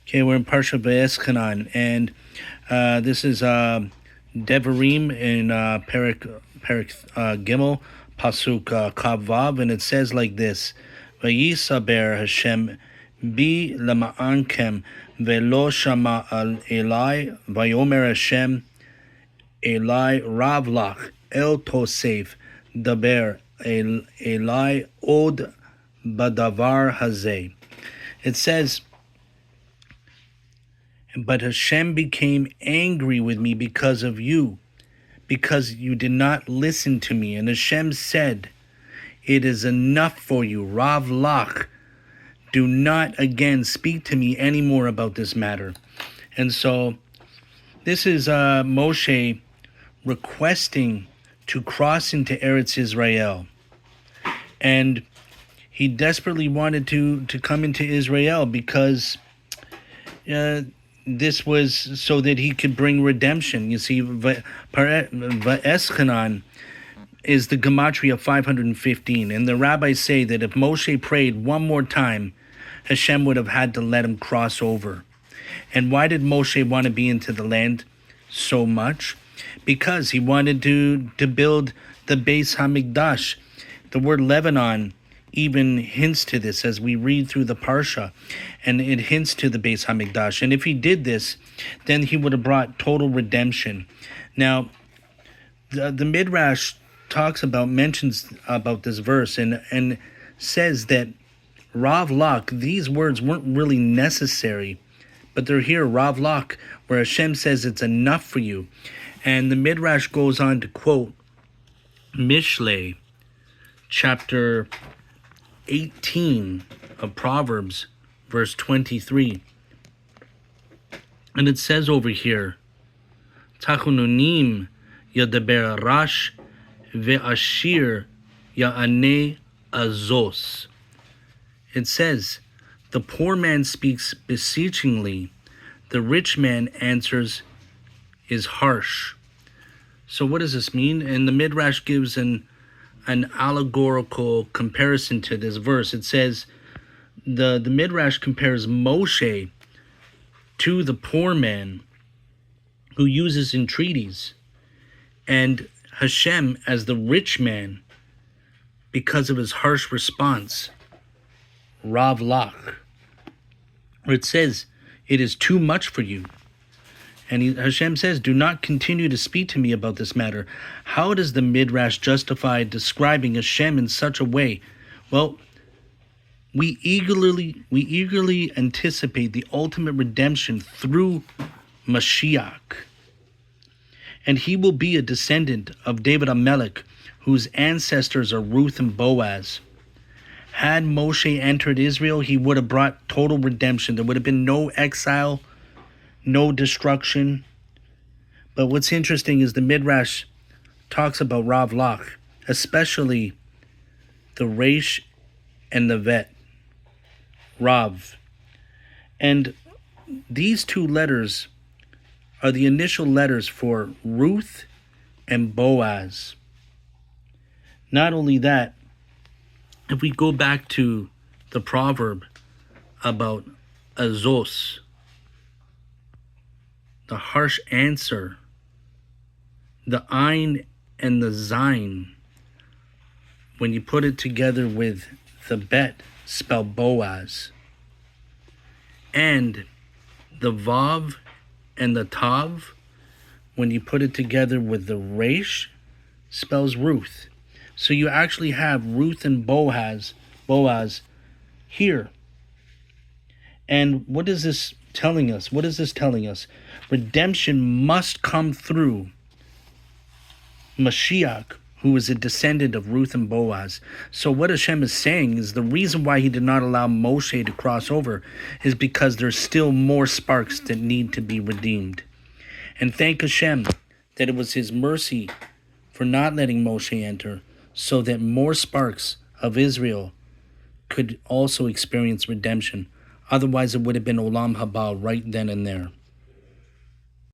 Okay, we're in Parsha V'eschanan, and this is Devarim in Perik Gimel, Pasuk Kav Vav, and it says like this: Vayisaber Hashem bi lema'ankem velo shama al Eli vayomer Hashem Eli Ravlach el Tosef daber Eli od badavar hazeh. It says, but Hashem became angry with me because of you, because you did not listen to me. And Hashem said, it is enough for you, Rav Lach. Do not again speak to me anymore about this matter. And so this is Moshe requesting to cross into Eretz Israel. And he desperately wanted to come into Israel because this was so that he could bring redemption. You see, Va'eschanan is the gematria of 515. And the rabbis say that if Moshe prayed one more time, Hashem would have had to let him cross over. And why did Moshe want to be into the land so much? Because he wanted to build the Beis Hamikdash. The word Lebanon even hints to this as we read through the Parsha, and it hints to the Beis Hamikdash. And if he did this, then he would have brought total redemption. Now, the Midrash mentions about this verse and says that Rav Lach, these words weren't really necessary, but they're here, Rav Lach, where Hashem says it's enough for you. And the Midrash goes on to quote Mishlei, chapter 18 of Proverbs, verse 23. And it says over here, Tachununim yadaber rash ve'ashir ya'aneh azos. It says, the poor man speaks beseechingly, the rich man answers is harsh. So what does this mean? And the Midrash gives an allegorical comparison to this verse. It says the Midrash compares Moshe to the poor man who uses entreaties, and Hashem as the rich man because of his harsh response, Rav Lach, where it says, it is too much for you. And Hashem says, do not continue to speak to me about this matter. How does the Midrash justify describing Hashem in such a way? Well, we eagerly anticipate the ultimate redemption through Mashiach. And he will be a descendant of David HaMelech, whose ancestors are Ruth and Boaz. Had Moshe entered Israel, he would have brought total redemption. There would have been no exile, no destruction. But what's interesting is the Midrash talks about Rav Lach, especially the Resh and the Vet, Rav. And these two letters are the initial letters for Ruth and Boaz. Not only that, if we go back to the proverb about Azos, the harsh answer, the Ein and the Zain, when you put it together with the Bet, spell Boaz, and the Vav and the Tav, when you put it together with the Resh, spells Ruth. So you actually have Ruth and Boaz here. And what is this telling us? What is this telling us? Redemption must come through Mashiach, who is a descendant of Ruth and Boaz. So what Hashem is saying is the reason why he did not allow Moshe to cross over is because there's still more sparks that need to be redeemed. And thank Hashem that it was his mercy for not letting Moshe enter, so that more sparks of Israel could also experience redemption. Otherwise, it would have been Olam Haba right then and there.